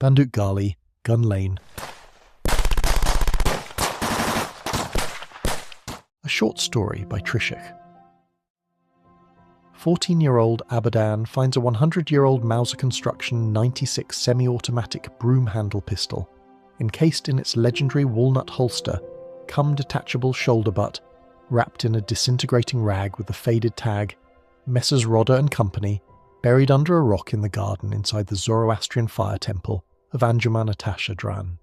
Bandook Gali, Gun Lane. A short story by Trishikh. 14-year-old Abadan finds a 100-year-old Mauser construction 96 semi-automatic broom handle pistol, encased in its legendary walnut holster, cum detachable shoulder butt, wrapped in a disintegrating rag with a faded tag, Messrs. Rodder and Company, buried under a rock in the garden inside the Zoroastrian fire temple of Anjuman Atasha Dran.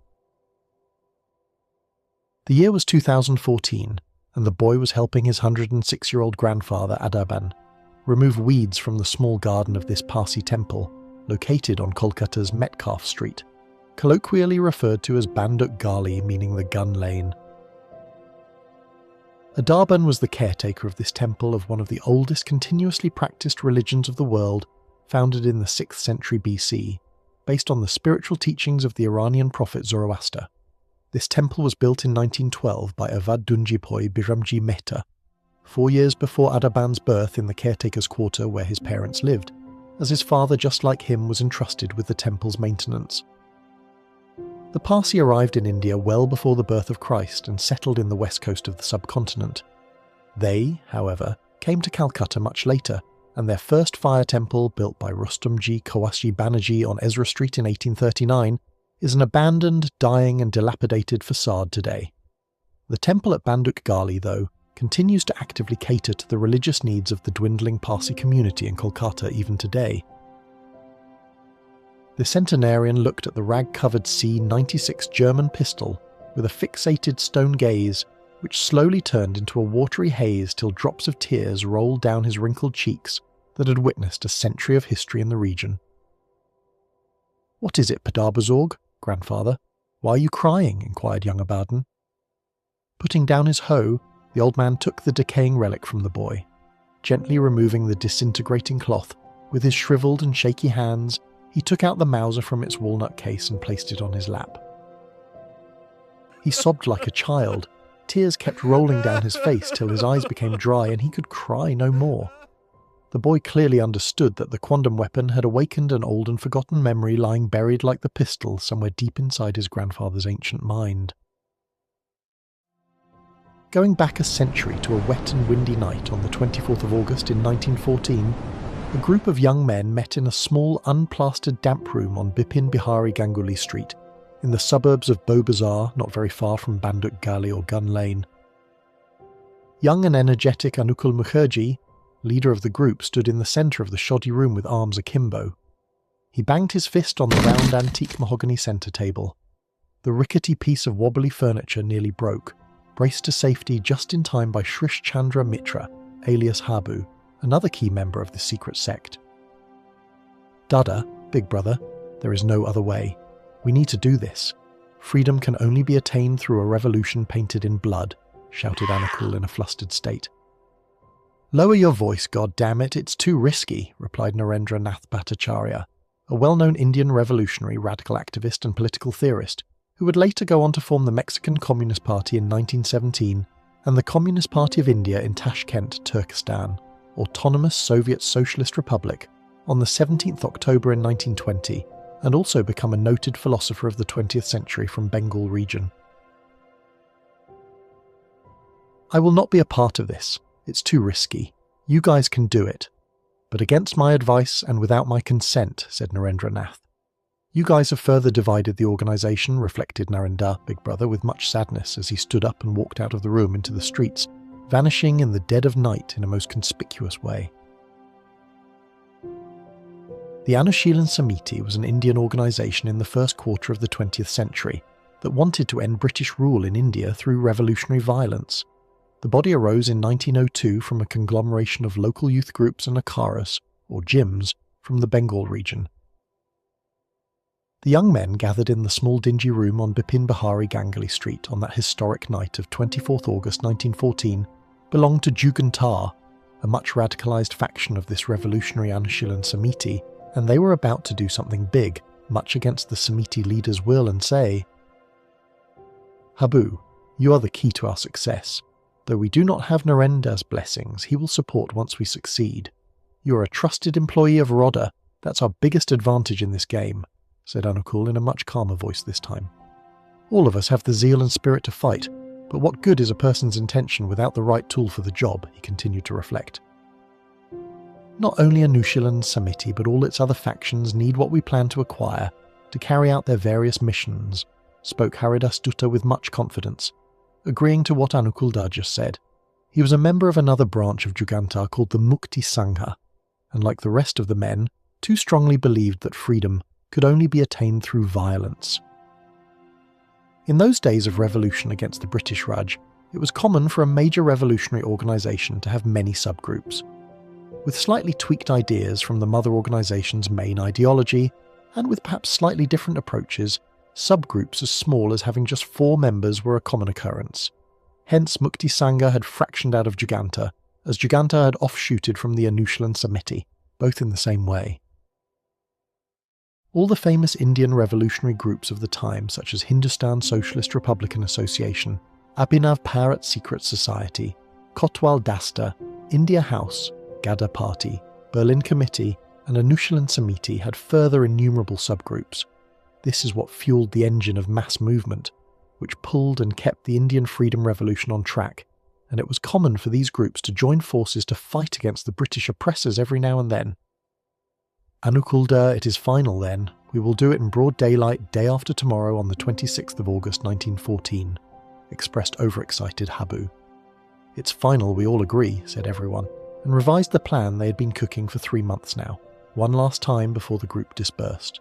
The year was 2014, and the boy was helping his 106-year-old grandfather Adaban remove weeds from the small garden of this Parsi temple, located on Kolkata's Metcalfe Street, colloquially referred to as Bandook Gali, meaning the gun lane. Adaban was the caretaker of this temple of one of the oldest continuously practiced religions of the world, founded in the 6th century BC, based on the spiritual teachings of the Iranian prophet Zoroaster. This temple was built in 1912 by Avad Dunjipoi Biramji Mehta, 4 years before Adaban's birth in the caretaker's quarter where his parents lived, as his father, just like him, was entrusted with the temple's maintenance. The Parsi arrived in India well before the birth of Christ and settled in the west coast of the subcontinent. They, however, came to Calcutta much later, and their first fire temple, built by Rustomji Kawashi Banerjee on Ezra Street in 1839, is an abandoned, dying and dilapidated facade today. The temple at Bandook Gali, though, continues to actively cater to the religious needs of the dwindling Parsi community in Kolkata even today. The centenarian looked at the rag-covered C96 German pistol with a fixated stone gaze, which slowly turned into a watery haze till drops of tears rolled down his wrinkled cheeks that had witnessed a century of history in the region. "What is it, Padarbazorg, grandfather? Why are you crying?" inquired young Abadan. Putting down his hoe, the old man took the decaying relic from the boy. Gently removing the disintegrating cloth, with his shriveled and shaky hands, he took out the Mauser from its walnut case and placed it on his lap. He sobbed like a child. Tears kept rolling down his face till his eyes became dry and he could cry no more. The boy clearly understood that the quantum weapon had awakened an old and forgotten memory lying buried like the pistol somewhere deep inside his grandfather's ancient mind. Going back a century to a wet and windy night on the 24th of August in 1914, a group of young men met in a small unplastered damp room on Bipin Bihari Ganguly Street, in the suburbs of Beau Bazaar, not very far from Bandook Gali or Gun Lane. Young and energetic Anukul Mukherjee, leader of the group, stood in the centre of the shoddy room with arms akimbo. He banged his fist on the round antique mahogany centre table. The rickety piece of wobbly furniture nearly broke, braced to safety just in time by Shrish Chandra Mitra, alias Habu, another key member of the secret sect. "Dada, big brother, there is no other way. We need to do this. Freedom can only be attained through a revolution painted in blood," shouted Anukul in a flustered state. "Lower your voice, God damn it, it's too risky," replied Narendra Nath Bhattacharya, a well-known Indian revolutionary, radical activist and political theorist, who would later go on to form the Mexican Communist Party in 1917 and the Communist Party of India in Tashkent, Turkestan, Autonomous Soviet Socialist Republic, on the 17th October in 1920, and also become a noted philosopher of the 20th century from Bengal region. "I will not be a part of this. It's too risky. You guys can do it. But against my advice and without my consent," said Narendra Nath. "You guys have further divided the organisation," reflected Narendra, big brother, with much sadness as he stood up and walked out of the room into the streets, vanishing in the dead of night in a most conspicuous way. The Anushilan Samiti was an Indian organisation in the first quarter of the 20th century that wanted to end British rule in India through revolutionary violence. The body arose in 1902 from a conglomeration of local youth groups and akaras, or gyms, from the Bengal region. The young men gathered in the small dingy room on Bipin Bihari Ganguly Street on that historic night of 24th August 1914 belonged to Jugantar, a much radicalised faction of this revolutionary Anushilan Samiti, and they were about to do something big, much against the Samiti leader's will, and say, "Habu, you are the key to our success. Though we do not have Narendra's blessings, he will support once we succeed. You are a trusted employee of Rodder. That's our biggest advantage in this game. said Anukul in a much calmer voice this time. "All of us have the zeal and spirit to fight, but what good is a person's intention without the right tool for the job?" he continued to reflect. "Not only Anushilan Samiti but all its other factions need what we plan to acquire to carry out their various missions," spoke Haridas Dutta with much confidence, agreeing to what Anukul just said. He was a member of another branch of Jugantar called the Mukti Sangha, and like the rest of the men, too strongly believed that freedom could only be attained through violence. In those days of revolution against the British Raj, it was common for a major revolutionary organisation to have many subgroups. With slightly tweaked ideas from the mother organisation's main ideology, and with perhaps slightly different approaches, subgroups as small as having just 4 members were a common occurrence. Hence Mukti Sangha had fractioned out of Jugantar, as Jugantar had offshooted from the Anushilan Samiti, both in the same way. All the famous Indian revolutionary groups of the time, such as Hindustan Socialist Republican Association, Abhinav Bharat Secret Society, Kotwal Dasta, India House, Gada Party, Berlin Committee, and Anushilan Samiti had further innumerable subgroups. This is what fueled the engine of mass movement, which pulled and kept the Indian freedom revolution on track, and it was common for these groups to join forces to fight against the British oppressors every now and then. "Anukulda, it is final then. We will do it in broad daylight day after tomorrow on the 26th of August 1914, expressed overexcited Habu. "It's final, we all agree," said everyone, and revised the plan they had been cooking for 3 months now, one last time before the group dispersed.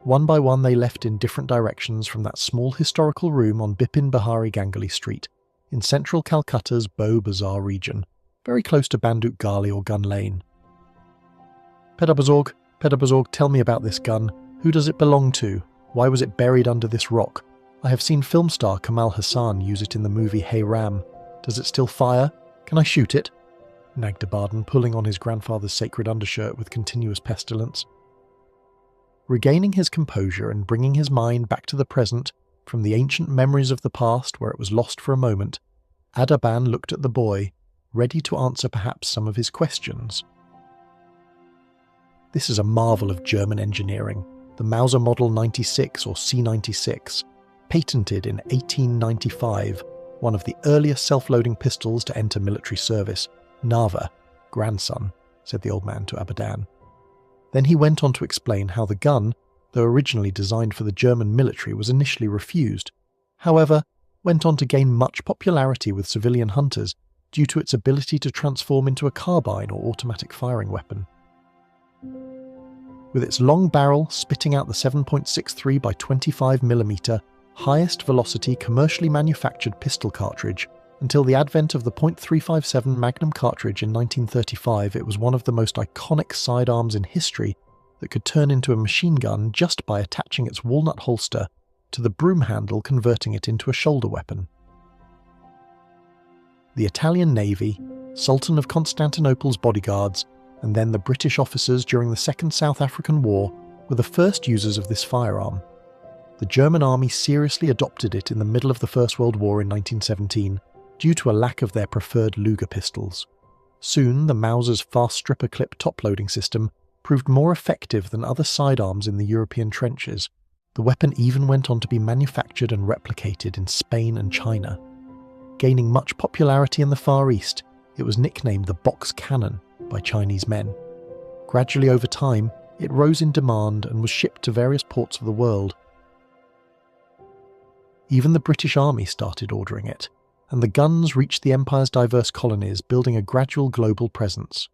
One by one they left in different directions from that small historical room on Bipin Bihari Ganguly Street, in central Calcutta's Beau Bazaar region, very close to Bandook Gali or Gun Lane. Pedabazorg, tell me about this gun. Who does it belong to? Why was it buried under this rock? I have seen film star Kamal Hassan use it in the movie Hey Ram. Does it still fire? Can I shoot it?" nagged Abadan, pulling on his grandfather's sacred undershirt with continuous pestilence. Regaining his composure and bringing his mind back to the present, from the ancient memories of the past where it was lost for a moment, Adaban looked at the boy, ready to answer perhaps some of his questions. "This is a marvel of German engineering, the Mauser Model 96 or C96, patented in 1895, one of the earliest self-loading pistols to enter military service. Nava, grandson," said the old man to Abadan. Then he went on to explain how the gun, though originally designed for the German military, was initially refused, however, went on to gain much popularity with civilian hunters due to its ability to transform into a carbine or automatic firing weapon. With its long barrel spitting out the 7.63 by 25mm highest velocity commercially manufactured pistol cartridge, until the advent of the .357 Magnum cartridge in 1935, it was one of the most iconic sidearms in history that could turn into a machine gun just by attaching its walnut holster to the broom handle, converting it into a shoulder weapon. The Italian Navy, Sultan of Constantinople's bodyguards, and then the British officers during the Second South African War were the first users of this firearm. The German army seriously adopted it in the middle of the First World War in 1917, due to a lack of their preferred Luger pistols. Soon, the Mauser's fast stripper clip top-loading system proved more effective than other sidearms in the European trenches. The weapon even went on to be manufactured and replicated in Spain and China. Gaining much popularity in the Far East, it was nicknamed the box cannon by Chinese men. Gradually over time, it rose in demand and was shipped to various ports of the world. Even the British Army started ordering it, and the guns reached the Empire's diverse colonies, building a gradual global presence.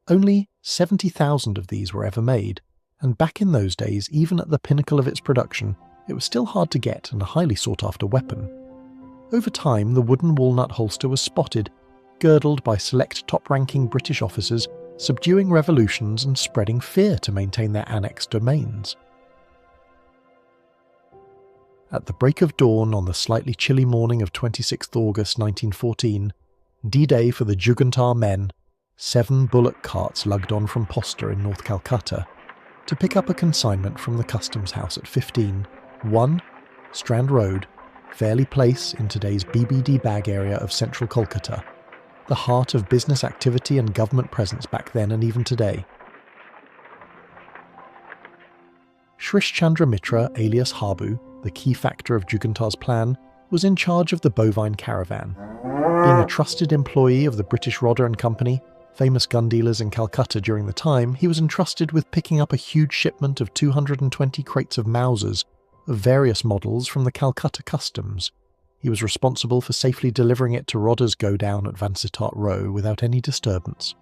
Only 70,000 of these were ever made, and back in those days, even at the pinnacle of its production, it was still hard to get and a highly sought-after weapon. Over time, the wooden walnut holster was spotted, girdled by select top-ranking British officers, subduing revolutions and spreading fear to maintain their annexed domains. At the break of dawn on the slightly chilly morning of 26th August 1914, D-Day for the Jugantar men, 7 bullock carts lugged on from Posta in North Calcutta to pick up a consignment from the customs house at 1 Strand Road, Fairley Place in today's BBD Bag area of central Kolkata, the heart of business activity and government presence back then and even today. Srish Chandra Mitra, alias Habu, the key factor of Jugantar's plan, was in charge of the bovine caravan. Being a trusted employee of the British Rodder and Company, famous gun dealers in Calcutta during the time, he was entrusted with picking up a huge shipment of 220 crates of Mausers of various models from the Calcutta Customs. He was responsible for safely delivering it to Rodder's go-down at Vansittart Row without any disturbance.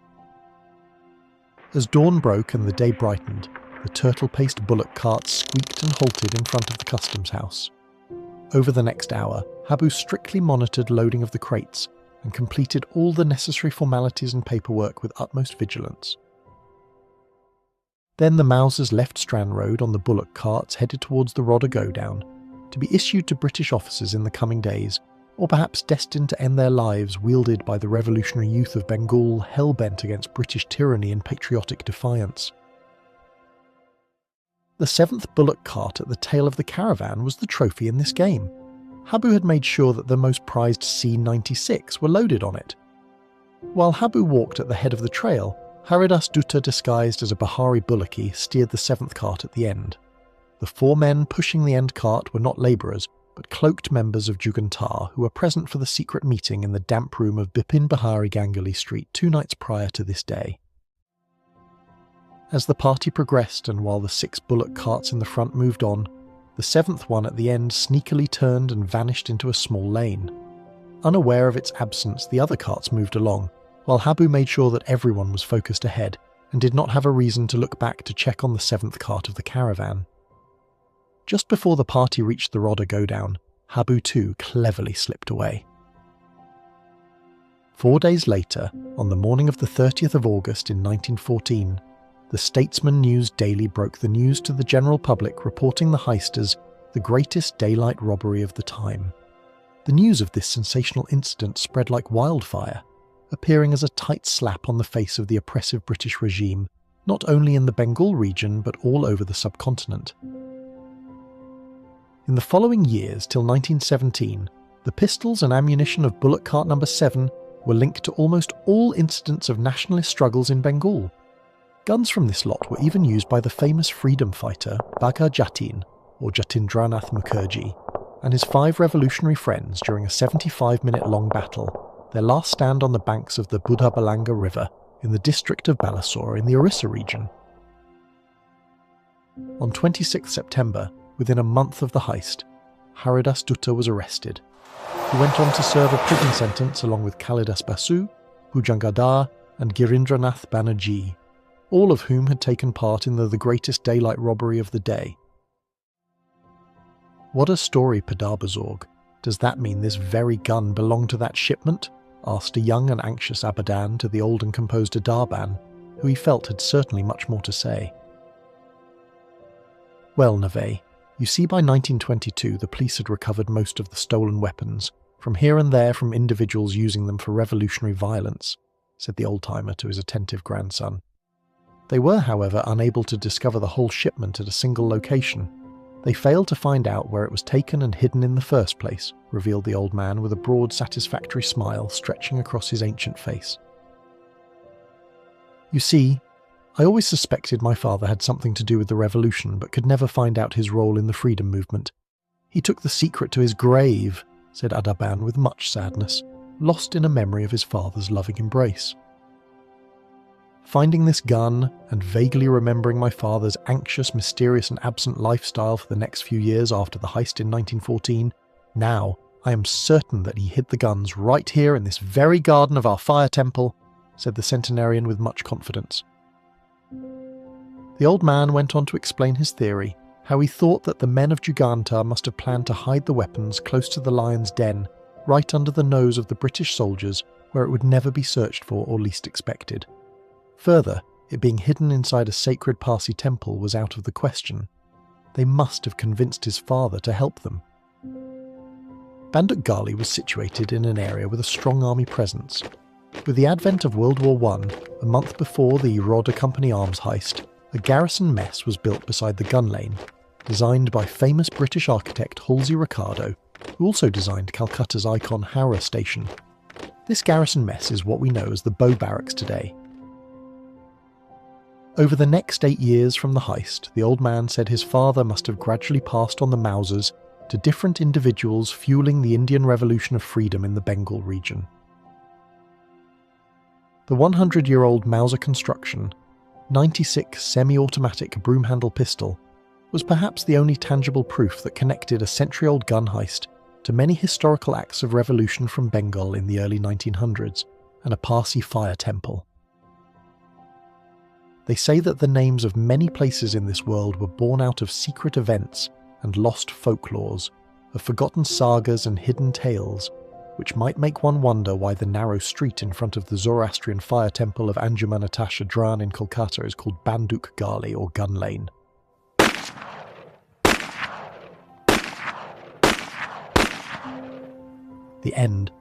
As dawn broke and the day brightened, the turtle-paced bullock carts squeaked and halted in front of the customs house. Over the next hour, Habu strictly monitored loading of the crates and completed all the necessary formalities and paperwork with utmost vigilance. Then the Mausers left Strand Road on the bullock carts headed towards the Rodder go-down, to be issued to British officers in the coming days, or perhaps destined to end their lives wielded by the revolutionary youth of Bengal hell-bent against British tyranny and patriotic defiance. The 7th bullock cart at the tail of the caravan was the trophy in this game. Habu had made sure that the most prized C-96 were loaded on it. While Habu walked at the head of the trail, Haridas Dutta disguised as a Bihari bullocky steered the 7th cart at the end. The 4 men pushing the end cart were not labourers, but cloaked members of Jugantar who were present for the secret meeting in the damp room of Bipin Bihari Ganguly Street 2 nights prior to this day. As the party progressed and while the 6 bullock carts in the front moved on, the 7th one at the end sneakily turned and vanished into a small lane. Unaware of its absence, the other carts moved along, while Habu made sure that everyone was focused ahead and did not have a reason to look back to check on the 7th cart of the caravan. Just before the party reached the Rodder go-down, Habu too cleverly slipped away. 4 days later, on the morning of the 30th of August in 1914, the Statesman News Daily broke the news to the general public, reporting the heist as the greatest daylight robbery of the time. The news of this sensational incident spread like wildfire, appearing as a tight slap on the face of the oppressive British regime, not only in the Bengal region but all over the subcontinent. In the following years, till 1917, the pistols and ammunition of bullock cart number 7 were linked to almost all incidents of nationalist struggles in Bengal. Guns from this lot were even used by the famous freedom fighter Bhagat Jatin, or Jatindranath Mukherjee, and his 5 revolutionary friends during a 75-minute-long battle, their last stand on the banks of the Buddhabalanga River in the district of Balasore in the Orissa region. On 26 September, within a month of the heist, Haridas Dutta was arrested. He went on to serve a prison sentence along with Kalidas Basu, Bhujangadhar and Girindranath Banerjee, all of whom had taken part in the greatest daylight robbery of the day. What a story, Padarbazorg. Does that mean this very gun belonged to that shipment? Asked a young and anxious Abadan to the old and composed Adarban, who he felt had certainly much more to say. Well, Nave, you see by 1922 the police had recovered most of the stolen weapons, from here and there from individuals using them for revolutionary violence, said the old-timer to his attentive grandson. They were, however, unable to discover the whole shipment at a single location. They failed to find out where it was taken and hidden in the first place, revealed the old man with a broad, satisfactory smile stretching across his ancient face. You see, I always suspected my father had something to do with the revolution, but could never find out his role in the freedom movement. He took the secret to his grave, said Adaban with much sadness, lost in a memory of his father's loving embrace. Finding this gun, and vaguely remembering my father's anxious, mysterious and absent lifestyle for the next few years after the heist in 1914, now I am certain that he hid the guns right here in this very garden of our fire temple, said the centenarian with much confidence. The old man went on to explain his theory, how he thought that the men of Jugantar must have planned to hide the weapons close to the lion's den, right under the nose of the British soldiers, where it would never be searched for or least expected. Further, it being hidden inside a sacred Parsi temple was out of the question. They must have convinced his father to help them. Bandook Gali was situated in an area with a strong army presence. With the advent of World War I, a month before the Rodder Company arms heist, a garrison mess was built beside the gun lane, designed by famous British architect Halsey Ricardo, who also designed Calcutta's icon Howrah Station. This garrison mess is what we know as the Bow Barracks today. Over the next 8 years from the heist, the old man said his father must have gradually passed on the Mausers to different individuals fueling the Indian Revolution of Freedom in the Bengal region. The 100-year-old Mauser construction, 96 semi-automatic broom-handle pistol, was perhaps the only tangible proof that connected a century-old gun heist to many historical acts of revolution from Bengal in the early 1900s and a Parsi fire temple. They say that the names of many places in this world were born out of secret events and lost folklores, of forgotten sagas and hidden tales, which might make one wonder why the narrow street in front of the Zoroastrian fire temple of Anjuman-e Shadran in Kolkata is called Bandook Gali, or Gun Lane. The end